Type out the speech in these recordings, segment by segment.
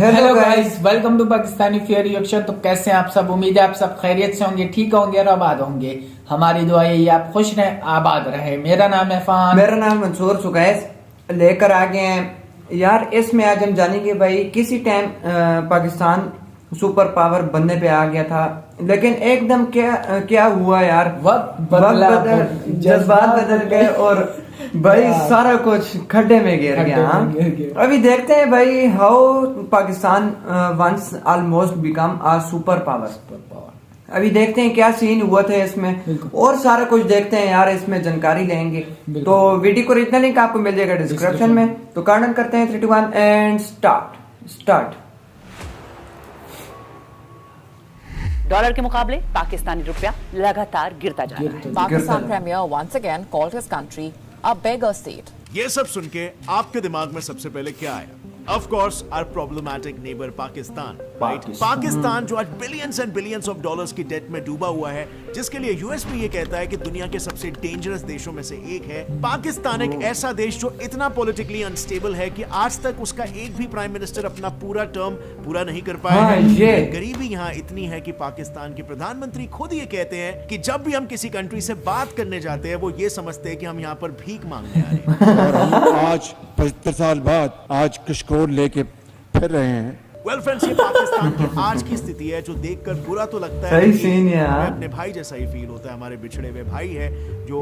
Hello guys, welcome to Pakistani fair reaction. तो कैसे हैं आप सब? उम्मीद है आप सब खैरियत से होंगे, ठीक होंगे और आबाद होंगे। हमारी दुआ यही है आप खुश रहें, आबाद रहें। मेरा नाम है फहान। मेरा नाम मंसूर सुगैस। लेकर आ गए हैं यार। इसमें आज हम जानेंगे भाई, किसी टाइम पाकिस्तान सुपर पावर बनने पे आ गया था, लेकिन एकदम क्या हुआ यार। जज्बात बदल गए और भाई सारा कुछ खड्डे में गिर गया। अभी देखते हैं भाई, how Pakistan once almost become a super power. अभी देखते हैं क्या सीन हुआ था इसमें, और सारा कुछ देखते हैं यार, इसमें जानकारी लेंगे। तो वीडियो को ओरिजिनल लिंक आपको मिल जाएगा डिस्क्रिप्शन में। तो कार्डन करते हैं 3, 2, 1 एंड स्टार्ट। डॉलर के मुकाबले पाकिस्तानी रुपया लगातार गिरता जा रहा है। Pakistan premier once again called his country a beggar state. ये सब सुन के आपके दिमाग में सबसे पहले क्या आया? Of course, our problematic neighbor Pakistan, right? Pakistan जो आज billions and billions of dollars की डेट में डूबा हुआ है, जिसके लिए यूएस भी ये कहता है कि दुनिया के सबसे डेंजरस देशों में से एक है। पाकिस्तान एक ऐसा देश जो इतना पॉलिटिकली अनस्टेबल है कि आज तक उसका एक भी प्राइम मिनिस्टर अपना पूरा टर्म पूरा नहीं कर पाया है। गरीबी यहाँ इतनी है कि पाकिस्तान के प्रधानमंत्री खुद ये कहते हैं कि जब भी हम किसी कंट्री से बात करने जाते हैं, वो ये समझते हैं कि हम यहाँ पर भीख मांगने आ रहे हैं। और हम आज 75 साल बाद आज कशकोर लेके फिर रहे हैं। वेल फ्रेंड्स, ये पाकिस्तान की आज की स्थिति है, जो देखकर बुरा तो लगता है। सही सीन है यार। अपने भाई जैसा ही फील होता है। हमारे बिछड़े हुए भाई है जो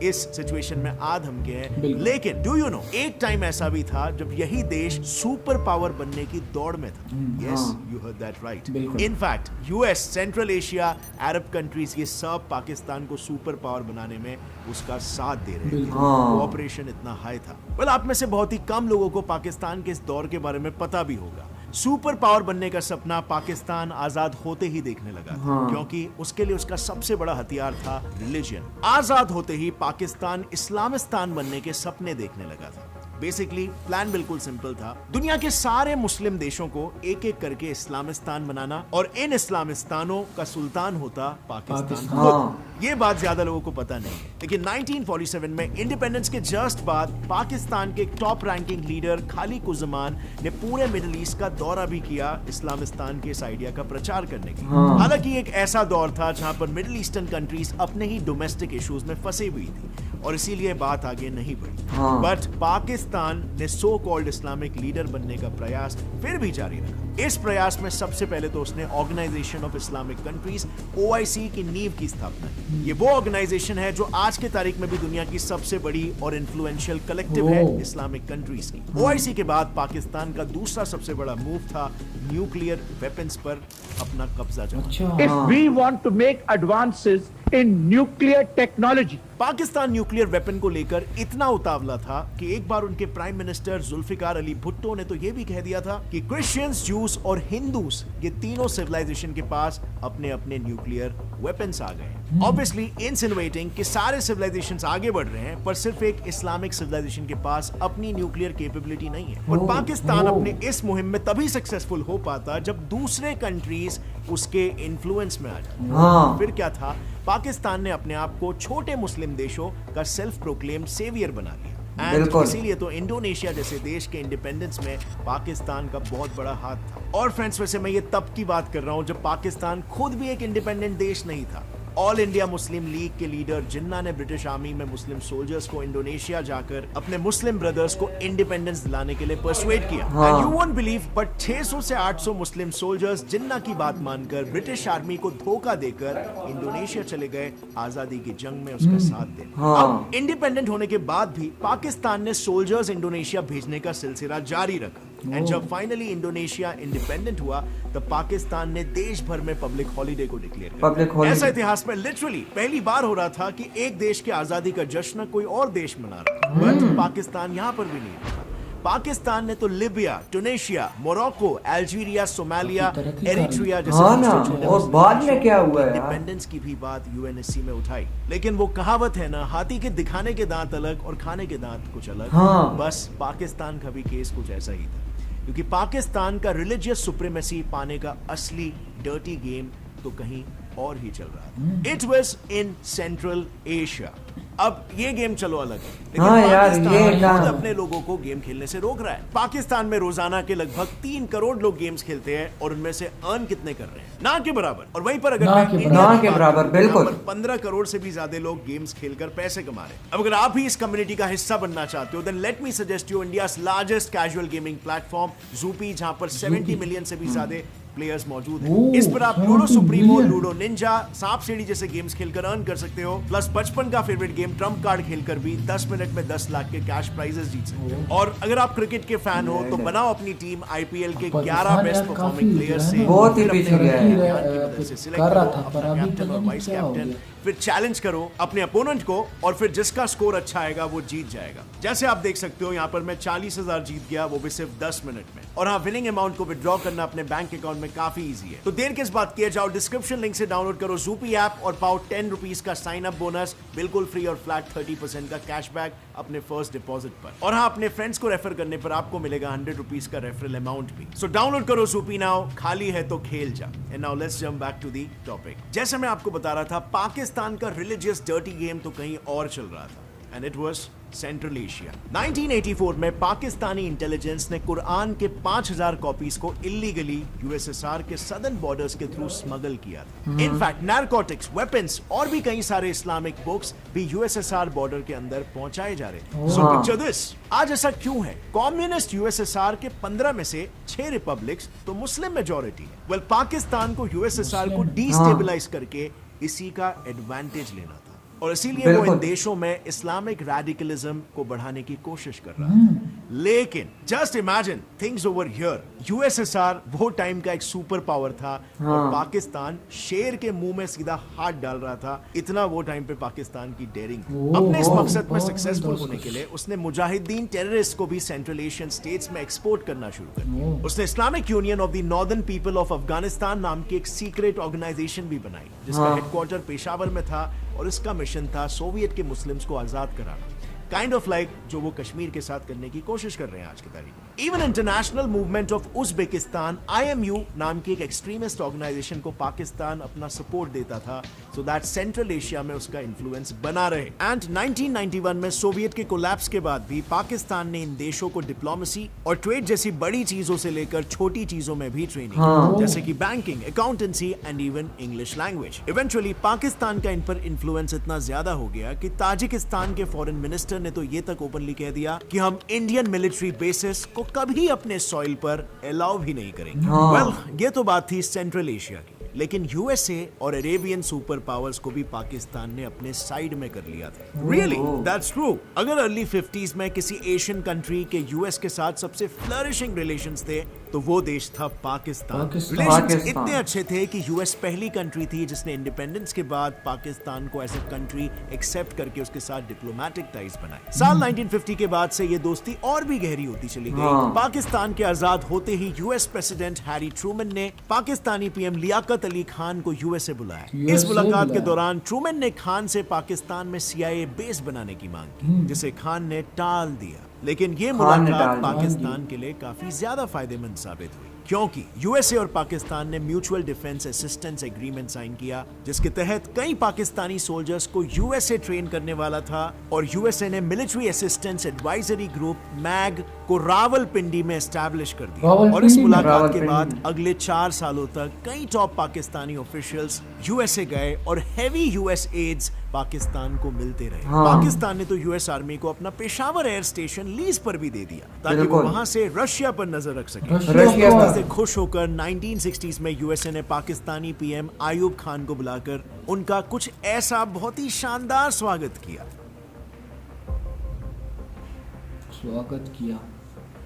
इस सिचुएशन में आ धमके हैं। लेकिन डू यू नो, एक टाइम ऐसा भी था जब यही देश सुपर पावर बनने की दौड़ में था। Yes, you heard that right. In fact US, central Asia, Arab countries, ये सब पाकिस्तान को सुपर पावर बनाने में उसका साथ दे रहे थे। कोऑपरेशन इतना हाई था। वेल, आप में से बहुत ही कम लोगों को पाकिस्तान के इस दौर के बारे में पता भी होगा। सुपर पावर बनने का सपना पाकिस्तान आजाद होते ही देखने लगा था, क्योंकि उसके लिए उसका सबसे बड़ा हथियार था रिलीजन। आजाद होते ही पाकिस्तान इस्लामिस्तान बनने के सपने देखने लगा था। बेसिकली प्लान बिल्कुल सिंपल था, दुनिया के सारे मुस्लिम देशों को एक एक करके इस्लामिस्तान बनाना, और इन इस्लामिस्तानों का सुल्तान होता पाकिस्तान खुद। ये बात ज्यादा लोगों को पता नहीं है, लेकिन 1947 में इंडिपेंडेंस के जस्ट बाद पाकिस्तान के टॉप रैंकिंग लीडर खालिद उज़्ज़मान ने पूरे मिडिल ईस्ट का दौरा भी किया इस्लामिस्तान के इस आइडिया का प्रचार करने के लिए। हालांकि एक ऐसा दौर था जहां पर मिडिल ईस्टर्न कंट्रीज अपने ही डोमेस्टिक इश्यूज में फंसी हुई थी, और इसीलिए बात आगे नहीं बढ़ी। बट पाकिस्तान ने सो कॉल्ड इस्लामिक लीडर बनने का प्रयास फिर भी जारी रखा। इस प्रयास में सबसे पहले तो उसने organisation of Islamic countries OIC की नींव की स्थापना की। ये वो ऑर्गेनाइजेशन है जो आज के तारीख में भी दुनिया की सबसे बड़ी और इन्फ्लुएंशियल कलेक्टिव है इस्लामिक कंट्रीज की। OIC के बाद पाकिस्तान का दूसरा सबसे बड़ा मूव था न्यूक्लियर वेपन्स पर अपना कब्जा जमाना। If we want to make advances in nuclear technology, Pakistan nuclear weapon को लेकर इतना उतावला था कि एक बार उनके प्राइम मिनिस्टर जुल्फिकार अली भुट्टो ने तो यह भी कह दिया था कि क्रिश्चियंस, जूस और हिंदूस, ये तीनों सिविलाइजेशन के पास अपने अपने न्यूक्लियर वेपन्स आ गए। ऑब्वियसली इंसिनुएटिंग कि सारे सिविलाइजेशंस आगे बढ़ रहे हैं, पर सिर्फ एक इस्लामिक सिविलाइजेशन के पास अपनी न्यूक्लियर कैपेबिलिटी नहीं है। और पाकिस्तान अपने इस मुहिम में तभी सक्सेसफुल हो पाता जब दूसरे कंट्रीज उसके इन्फ्लुएंस में आ जाते। फिर क्या था, पाकिस्तान ने अपने आप को छोटे मुस्लिम देशों का सेल्फ प्रोक्लेम सेवियर बना लिया। इसीलिए तो इंडोनेशिया जैसे देश के इंडिपेंडेंस में पाकिस्तान का बहुत बड़ा हाथ था। और फ्रेंड्स, वैसे मैं ये तब की बात कर रहा हूं जब पाकिस्तान खुद भी एक इंडिपेंडेंट देश नहीं था। ऑल इंडिया मुस्लिम लीग के लीडर जिन्ना ने ब्रिटिश आर्मी में मुस्लिम सोल्जर्स को इंडोनेशिया जाकर अपने मुस्लिम ब्रदर्स को इंडिपेंडेंस दिलाने के लिए परसुएड किया। And you won't believe, but 600 से 800 मुस्लिम सोल्जर्स जिन्ना की बात मानकर ब्रिटिश आर्मी को धोखा देकर इंडोनेशिया चले गए आजादी की जंग में उसका साथ देने। अब इंडिपेंडेंट होने के बाद भी पाकिस्तान ने सोल्जर्स इंडोनेशिया भेजने का सिलसिला जारी रखा। एंड जब फाइनली इंडोनेशिया इंडिपेंडेंट हुआ, तब पाकिस्तान ने देश भर में पब्लिक हॉलिडे को डिक्लेयर किया। ऐसा इतिहास में लिटरली पहली बार हो रहा था कि एक देश की आजादी का जश्न कोई और देश मना रहा था, बट पाकिस्तान यहां पर भी नहीं था। पाकिस्तान ने तो Libya, Tunisia, Morocco, Algeria, Somalia, Eritrea जैसे और बाद में क्या हुआ यार, इंडिपेंडेंस की भी बात UNSC में उठाई। लेकिन वो कहावत है ना, हाथी के दिखाने के दांत अलग और खाने के दांत कुछ अलग। बस पाकिस्तान का भी केस कुछ ऐसा ही था, क्योंकि पाकिस्तान का रिलीजियस सुप्रीमेसी पाने का असली डर्टी गेम तो कहीं और ही चल रहा था। It was in central Asia. अब ये गेम चलो अलग है, लेकिन हाँ यार, पाकिस्तान ये खुद ना- अपने लोगों को गेम खेलने से रोक रहा है। पाकिस्तान में रोजाना के लगभग 3 करोड़ लोग गेम्स खेलते हैं और उनमें से अर्न कितने कर रहे हैं? ना के बराबर। और वहीं पर अगर ना मैं के इंडिया बराबर। की ना के बात बराबर, करूं, बिल्कुल। यहाँ पर 15 करोड़ से भी ज्यादा लोग गेम्स खेलकर पैसे कमा रहे हैं। अब अगर आप भी इस कम्युनिटी का हिस्सा बनना चाहते हो, then let me suggest you India's largest casual gaming platform Zupee, जहां पर 70 मिलियन से भी ज्यादा प्लेयर्स मौजूद हैं। ओह, इस पर आप 70 ludo supremo, million. Ludo Ninja, सांप सीढ़ी जैसे गेम्स खेलकर अर्न कर सकते हो। प्लस बचपन का फेवरेट गेम ट्रम्प कार्ड खेलकर भी 10 मिनट में 10 लाख के कैश प्राइजेस जीत सकते हो। और अगर आप क्रिकेट के फैन हो तो बनाओ अपनी टीम आईपीएल के 11 बेस्ट परफॉर्मिंग प्लेयर्स से। बहुत ही फिर अपने पीछे गया है। प्लेयर की मदद से select कर रहा करो, था, पर अपना अभी कैप्टन पता और नहीं वाइस क्या हो कैप्टन, गया। फिर चैलेंज करो अपने अपोनेंट को और फिर जिसका स्कोर अच्छा आएगा वो जीत जाएगा। जैसे आप देख सकते हो यहाँ पर मैं 40,000 जीत गया, वो भी सिर्फ 10 मिनट में। और हाँ, विनिंग अमाउंट को विड्रॉ करना अपने बैंक अकाउंट में काफी इजी है। तो देर किस बात की है, जाओ डिस्क्रिप्शन लिंक से डाउनलोड करो ज़ूपी ऐप और पाओ 10 रुपीज का साइन अप बोनस, बिल्कुल फ्री और फ्लैट 30% का कैशबैक अपने फर्स्ट डिपॉजिट पर। और हाँ, अपने फ्रेंड्स को रेफर करने पर आपको मिलेगा 100 रुपीज का रेफरल अमाउंट भी। सो डाउनलोड करो ज़ूपी नाउ, खाली है तो खेल जा। And now let's jump back to the topic. जैसे मैं आपको बता रहा था, पाकिस्तान का रिलीजियस डर्टी गेम तो कहीं और चल रहा था, and it was central Asia. 1984 में पाकिस्तानी इंटेलिजेंस ने कुरान के 5000 कॉपीज को इलीगली यूएसएसआर के सदर्न बॉर्डर्स के थ्रू स्मगल किया था। इनफैक्ट नारकोटिक्स, वेपन्स और भी कई सारे इस्लामिक बुक्स भी यूएसएसआर बॉर्डर के अंदर पहुंचाए जा रहे थे। सो पिक्चर दिस, आज ऐसा क्यों है? कम्युनिस्ट यूएसएसआर के 15 में से 6 रिपब्लिक्स तो मुस्लिम मेजॉरिटी है। वेल, पाकिस्तान को यूएसएसआर को डिस्टेबलाइज करके इसी का एडवांटेज लेना था और इसीलिए वो बिल्कुल। इन देशों में इस्लामिक रेडिकलिज्म को बढ़ाने की कोशिश कर रहा था। लेकिन just imagine things over here, USSR वो टाइम का एक सुपर पावर था और पाकिस्तान शेर के मुंह में सीधा हाथ डाल रहा था। इतना वो टाइम पे पाकिस्तान की डेयरिंग। अपने इस मकसद में सक्सेसफुल होने के लिए उसने मुजाहिदीन टेररिस्ट को भी सेंट्रल एशियन स्टेट्स में एक्सपोर्ट करना शुरू कर दिया। उसने Islamic union of the northern people of Afghanistan नाम की एक सीक्रेट ऑर्गेनाइजेशन भी बनाई, जिसका हेडक्वार्टर पेशावर में था और इसका मिशन था सोवियत के मुस्लिम्स को आजाद कराना। काइंड ऑफ लाइक जो वो कश्मीर के साथ करने की कोशिश कर रहे हैं आज की तारीख में। Even international movement of Uzbekistan IMU नाम की एक एक्सट्रीमिस्ट ऑर्गेनाइजेशन को पाकिस्तान अपना सपोर्ट देता था, सो दैट सेंट्रल एशिया में उसका इन्फ्लुएंस बना रहे। एंड 1991 में सोवियत के कोलैप्स के बाद भी पाकिस्तान ने इन देशों को डिप्लोमेसी और ट्रेड जैसी बड़ी चीजों से लेकर छोटी चीजों में भी ट्रेनिंग, जैसे कि banking, accountancy and even English language. Eventually Pakistan का इन पर इन्फ्लुएंस इतना ज्यादा हो गया कि ताजिकिस्तान के फॉरेन मिनिस्टर ने तो ये तक ओपनली कह दिया कि हम इंडियन मिलिट्री बेसिस को कभी अपने सॉइल पर अलाउ भी नहीं करेंगे। वेल, ये तो बात थी सेंट्रल एशिया की, लेकिन यूएसए और अरेबियन सुपर पावर्स को भी पाकिस्तान ने अपने साइड में कर लिया था। Really, that's true. अगर अर्ली 50s में किसी एशियन कंट्री के यूएस के साथ सबसे फ्लरिशिंग रिलेशंस थे तो वो देश था पाकिस्तान। रिलेशंस इतने अच्छे थे कि यूएस पहली कंट्री थी जिसने इंडिपेंडेंस के बाद पाकिस्तान को एज ए कंट्री एक्सेप्ट करके उसके साथ डिप्लोमेटिक टाइज बनाए। साल 1950 के बाद से ये दोस्ती और भी गहरी होती चली गई। पाकिस्तान के आजाद होते ही यूएस प्रेसिडेंट हैरी ट्रूमन ने पाकिस्तानी पीएम लियाकत अली खान को यूएसए बुलाया। इस मुलाकात के दौरान ट्रूमन ने खान से पाकिस्तान में CIA बेस बनाने की मांग की, जिसे खान ने टाल दिया। लेकिन ये मुलाकात पाकिस्तान के लिए काफी ज्यादा फायदेमंद साबित हुई, क्योंकि यूएसए और पाकिस्तान ने mutual defence assistance agreement sign किया, जिसके तहत कई पाकिस्तानी सोल्जर्स को यूएसए ट्रेन करने वाला था और यूएसए ने military assistance advisory group MAG को रावलपिंडी में एस्टैब्लिश कर दिया। और इस मुलाकात के बाद अगले 4 सालों तक कई टॉप पाकिस्तानी ऑफिशियल्स यूएसए गए और हेवी यूएस एड्स पाकिस्तान को मिलते रहे। पाकिस्तान ने तो यूएस आर्मी को अपना पेशावर एयर स्टेशन लीज पर भी दे दिया ताकि वो वहां से रशिया पर नजर रख सके। रशिया से खुश होकर 1960s में यूएसए ने पाकिस्तानी पीएम आयूब खान को बुलाकर उनका कुछ ऐसा बहुत ही शानदार स्वागत किया।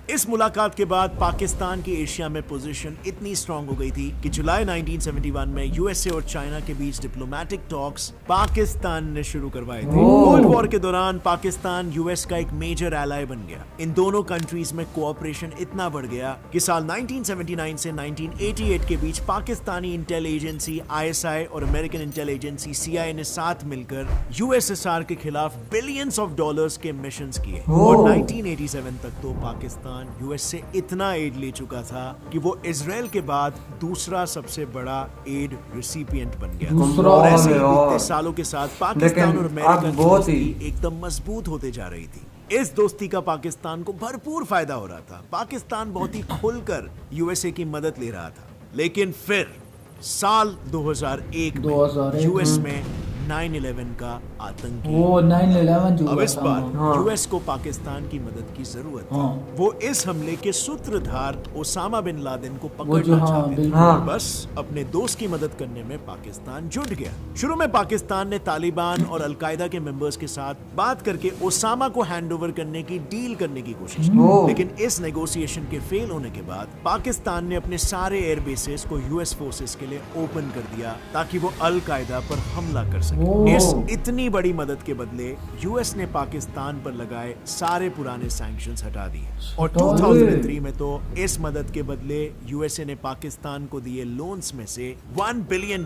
इस मुलाकात के बाद पाकिस्तान की एशिया में पोजीशन इतनी स्ट्रांग हो गई थी कि जुलाई 1971 में यूएसए और चाइना के बीच डिप्लोमेटिक टॉक्स पाकिस्तान ने शुरू करवाए थे। कोल्ड वॉर के दौरान पाकिस्तान यूएस का एक मेजर एलाय बन गया। इन दोनों कंट्रीज में कोऑपरेशन इतना बढ़ गया कि साल 1979 से 1988 के बीच पाकिस्तानी इंटेल एजेंसी ISI और अमेरिकन इंटेल एजेंसी CIA ने साथ मिलकर यूएसएसआर के खिलाफ बिलियंस ऑफ डॉलर्स के मिशंस किए और 1987 तक तो पाकिस्तान पाकिस्तान यूएस से इतना एड ले चुका था कि वो इजराइल के बाद दूसरा सबसे बड़ा एड रिसिपिएंट बन गया। दूसरा और ऐसे ही और बीतते सालों के साथ पाकिस्तान और अमेरिका की बहुत ही दोस्ती एकदम मजबूत होते जा रही थी। इस दोस्ती का पाकिस्तान को भरपूर फायदा हो रहा था। पाकिस्तान बहुत ही खुलकर यूएसए की मदद ले रहा था। लेकिन फिर साल 2001 में यूएस में 9/11 का आतंकी वो 9/11 जो अब हुआ इस था, बार हाँ। यूएस को पाकिस्तान की मदद की जरूरत थी। हाँ। वो इस हमले के सूत्रधार ओसामा बिन लादेन को वो जो पकड़ना हाँ चाहते थे। बिल्कुल हाँ। बस अपने दोस्त की मदद करने में पाकिस्तान जुट गया। शुरू में पाकिस्तान ने तालिबान और अलकायदा के मेंबर्स के साथ बात करके ओसामा को हैंडओवर करने की डील करने की कोशिश की। ओह। लेकिन इस नेगोशिएशन के फेल होने के बाद पाकिस्तान ने अपने सारे एयर बेसेस को यूएस फोर्सेस के लिए ओपन कर दिया ताकि वो अलकायदा पर हमला कर सके। ओह। इस इतनी बड़ी मदद के बदले यूएस ने पाकिस्तान पर लगाए सारे पुराने सैंक्शंस हटा दिए और 2003 में तो इस मदद के बदले यूएसए ने पाकिस्तान को दिए लोन्स में से $1 बिलियन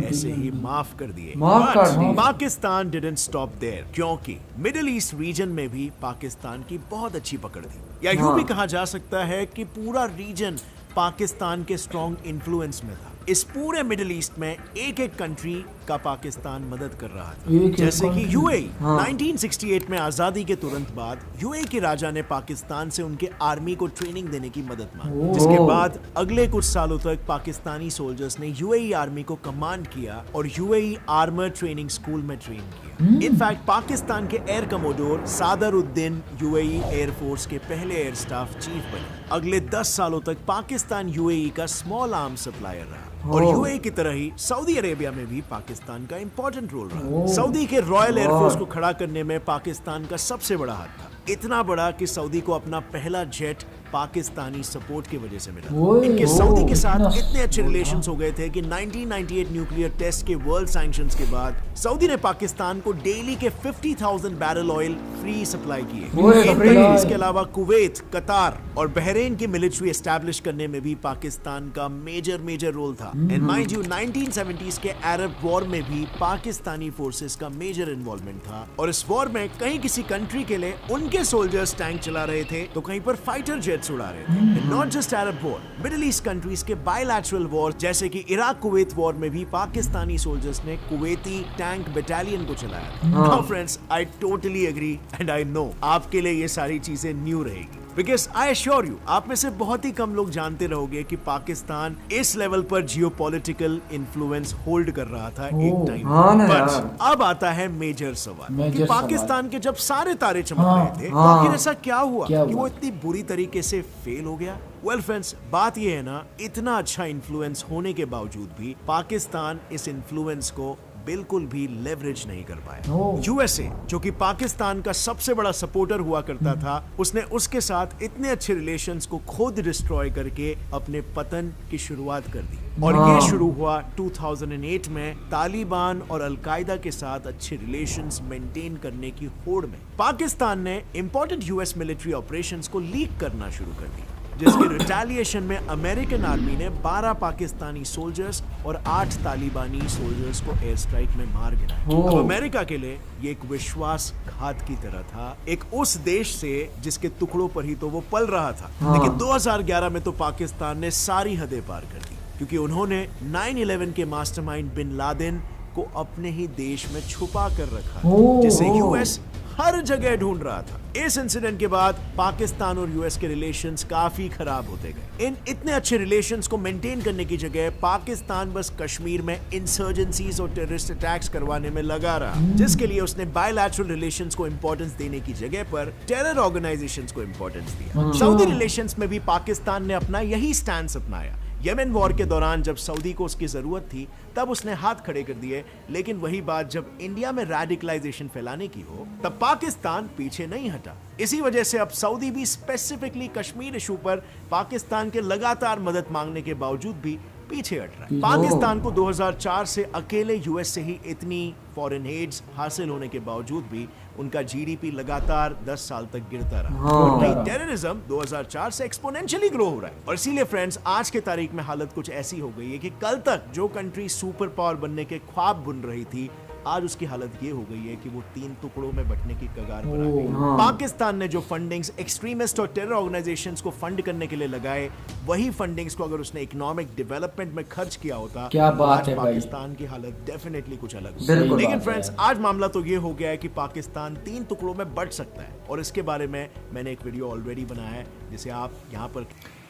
ऐसे ही माफ कर दिए। माफ कर But दिए। पाकिस्तान डिडंट स्टॉप देयर क्योंकि मिडिल ईस्ट रीजन में भी पाकिस्तान की बहुत अच्छी पकड़ थी, या यूं भी कहा जा सकता है कि पूरा रीजन पाकिस्तान के स्ट्रॉन्ग इन्फ्लुएंस में था। इस पूरे मिडिल ईस्ट में एक एक कंट्री का पाकिस्तान मदद कर रहा था। एक जैसे कि country। यूएई 1968 में आजादी के तुरंत बाद यूएई के राजा ने पाकिस्तान से उनके आर्मी को ट्रेनिंग देने की मदद मांगी, जिसके बाद अगले कुछ सालों तक पाकिस्तानी सोल्जर्स ने यूएई आर्मी को कमांड किया और यूएई आर्मर ट्रेनिंग स्कूल में ट्रेन किया। इनफैक्ट पाकिस्तान के air commodore Sadruddin UAE air force के पहले एयर स्टाफ चीफ बने। अगले 10 सालों तक पाकिस्तान यूएई का स्मॉल आर्म्स सप्लायर रहा और यूएई की तरह ही सऊदी अरेबिया में भी पाकिस्तान का इंपॉर्टेंट रोल रहा। सऊदी के रॉयल एयरफोर्स को खड़ा करने में पाकिस्तान का सबसे बड़ा हाथ था, इतना बड़ा कि सऊदी को अपना पहला जेट पाकिस्तानी सपोर्ट की वजह से मिला। इनके सऊदी के साथ इतने अच्छे रिलेशंस हो गए थे कि 1998 न्यूक्लियर टेस्ट के वर्ल्ड सैंक्शंस के बाद सऊदी ने पाकिस्तान को डेली के 50,000 बैरल ऑयल फ्री सप्लाई किए। इसके अलावा कुवैत, कतार और बहरीन की मिलिट्री एस्टैब्लिश करने में भी पाकिस्तान का मेजर रोल था। एंड माइंड यू 1970s के अरब वॉर में भी पाकिस्तानी फोर्सेस का मेजर इन्वॉल्वमेंट था और इस वॉर में कहीं किसी कंट्री के लिए उनके सोल्जर्स टैंक चला रहे थे तो कहीं पर फाइटर जेट्स उड़ा रहे थे। Not just Arab war, Middle East countries के बायलैटरल वॉर जैसे कि इराक कुवैत वॉर में भी पाकिस्तानी सोल्जर्स ने कुवैती टैंक बटालियन को चलाया था। Now friends, I totally agree and I know आपके लिए ये सारी चीजें न्यू रहेगी, बिकॉज आई एश्योर यू आप में से बहुत ही कम लोग जानते रहोगे कि पाकिस्तान इस लेवल पर जियोपॉलिटिकल इन्फ्लुएंस होल्ड कर रहा था एक टाइम। अब आता है मेजर सवाल कि पाकिस्तान के जब सारे तारे चमक रहे थे तो आखिर ऐसा क्या हुआ कि वो इतनी बुरी तरीके से फेल हो गया। वेल फ्रेंड्स, बात ये है ना, इतना अच्छा इन्फ्लुएंस होने के बावजूद भी पाकिस्तान इस इन्फ्लुएंस को बिल्कुल भी लेवरेज नहीं कर पाया। यूएसए जो कि पाकिस्तान का सबसे बड़ा सपोर्टर हुआ करता था, उसने उसके साथ इतने अच्छे रिलेशंस को खुद डिस्ट्रॉय करके अपने पतन की शुरुआत कर दी। और ये शुरू हुआ 2008 में तालिबान और अलकायदा के साथ अच्छे रिलेशंस मेंटेन करने की होड़ में पाकिस्तान ने इंपॉर्टेंट यूएस मिलिट्री ऑपरेशंस को लीक करना शुरू कर दिया, जिसके रिटेलिएशन में अमेरिकन आर्मी ने 12 पाकिस्तानी सोल्जर्स और 8 तालिबानी सोल्जर्स को एयर स्ट्राइक में मार गिराया। अब अमेरिका के लिए ये एक विश्वासघात की तरह था, एक उस देश से जिसके टुकड़ों पर ही तो वो पल रहा था। लेकिन 2011 में तो पाकिस्तान ने सारी हदें पार कर दी, क्योंकि उन्होंने 9/11 के मास्टरमाइंड बिन लादेन को अपने ही देश में छुपा कर रखा, जिसे यूएस हर जगह ढूंढ रहा था। इस इंसिडेंट के बाद पाकिस्तान और यूएस के रिलेशंस काफी खराब होते गए। इन इतने अच्छे रिलेशंस को मेंटेन करने की जगह पाकिस्तान बस कश्मीर में इंसर्जेंसीज और टेररिस्ट अटैक्स करवाने में लगा रहा, जिसके लिए उसने बायलैटरल रिलेशंस को इंपॉर्टेंस देने की जगह पर टेरर ऑर्गेनाइजेशंस को इंपॉर्टेंस दिया। सऊदी रिलेशंस में भी पाकिस्तान ने अपना यही स्टैंड अपनाया। येमेन वॉर के दौरान जब सऊदी को उसकी जरूरत थी तब उसने हाथ खड़े कर दिए, लेकिन वही बात जब इंडिया में रेडिकलाइजेशन फैलाने की हो तब पाकिस्तान पीछे नहीं हटा। इसी वजह से अब सऊदी भी स्पेसिफिकली कश्मीर इशू पर पाकिस्तान के लगातार मदद मांगने के बावजूद भी पीछे हट रहा है। पाकिस्तान को 2004 से अकेले यूएस से ही इतनी फॉरेन एड्स हासिल होने के बावजूद भी उनका जीडीपी लगातार 10 साल तक गिरता रहा। और वहीं टेररिज्म 2004 से एक्सपोनेंशियली ग्रो हो रहा है। और इसीलिए फ्रेंड्स, आज के तारीख में हालत कुछ ऐसी हो गई है कि कल तक जो कंट्री सुपर पावर बनने के ख्वाब बुन रही थी, आज उसकी हालत ये हो गई है कि वो 3 टुकड़ों में बंटने की कगार पर आ गई। पाकिस्तान ने जो फंडिंग्स एक्सट्रीमिस्ट और टेरर ऑर्गेनाइजेशंस को फंड करने के लिए लगाए, वही फंडिंग्स को अगर उसने इकोनॉमिक डेवलपमेंट में खर्च किया होता, क्या बात आज है भाई। पाकिस्तान की हालत डेफिनेटली कुछ अलग बिल्कुल होती। लेकिन बात है। फ्रेंड्स, आज मामला तो ये हो गया है कि पाकिस्तान 3 टुकड़ों में बंट सकता है, और इसके बारे में मैंने एक वीडियो ऑलरेडी बनाया है, जिसे आप यहाँ पर।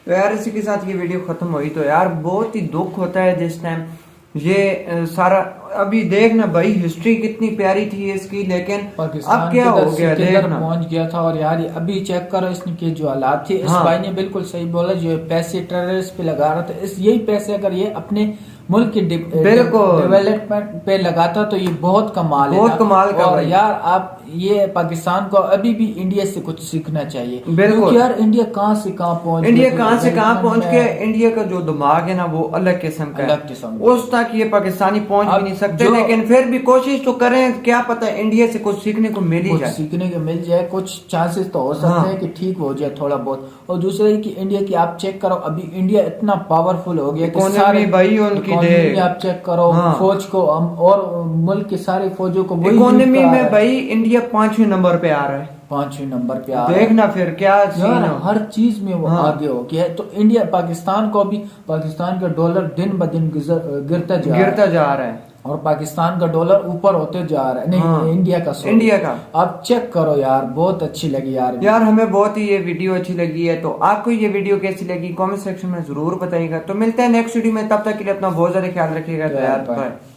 तो यार इसी के साथ ये वीडियो खत्म हुई। तो यार बहुत ही दुख होता है जिस टाइम ये सारा, अभी देखना भाई हिस्ट्री कितनी प्यारी थी इसकी, लेकिन अब क्या हो गया देखना। पहुंच गया था। और यार ये अभी चेक करो इसके जो हालात थे। इस भाई ने बिल्कुल सही बोला, जो पैसे टेररिस्ट पे लगा रहा था, इस यही पैसे अगर ये अपने मुल्क के डेवलपमेंट पे लगाता तो ये बहुत कमाल है, बहुत कमाल का। और यार आप ये पाकिस्तान को अभी भी इंडिया से कुछ सीखना चाहिए। बिल्कुल यार इंडिया कहाँ से कहाँ पहुंच इंडिया कहाँ से कहाँ पहुंच के, इंडिया का जो दिमाग है ना वो अलग किस्म का है, अलग किस्म का। उस तक ये पाकिस्तानी पहुंच भी नहीं सकते, जो- लेकिन फिर भी कोशिश तो करें, क्या पता इंडिया से कुछ सीखने को मिल ही कुछ जाए। सीखने को मिल जाए, कुछ चांसेस तो हो सकते हैं कि ठीक हो जाए थोड़ा बहुत। और दूसरा कि इंडिया की आप चेक करो, अभी इंडिया इतना पावरफुल हो गया कि इकोनॉमी भाई उनकी इकोनॉमी आप चेक करो, फौज को और मुल्क के सारे फौजों को वही इकोनॉमी में भाई इंडिया 5वें नंबर पे आ रहा है, 5वें नंबर पे आ रहा है। देखना फिर क्या सीन यार है। हर चीज में वो आगे हो गया है। तो इंडिया पाकिस्तान को भी, पाकिस्तान का डॉलर दिन ब दिन गिरता जा रहा है, और पाकिस्तान का डॉलर ऊपर होते जा रहा है। नहीं इंडिया का, इंडिया का। आप चेक करो यार, बहुत अच्छी लगी यार हमें बहुत ही ये वीडियो अच्छी लगी है। तो आपको ये वीडियो कैसी लगी कमेंट सेक्शन में जरूर बताइएगा। तो मिलते हैं नेक्स्ट वीडियो में, तब तक के लिए अपना बहुत ज्यादा ख्याल रखिएगा। तो यार बाय।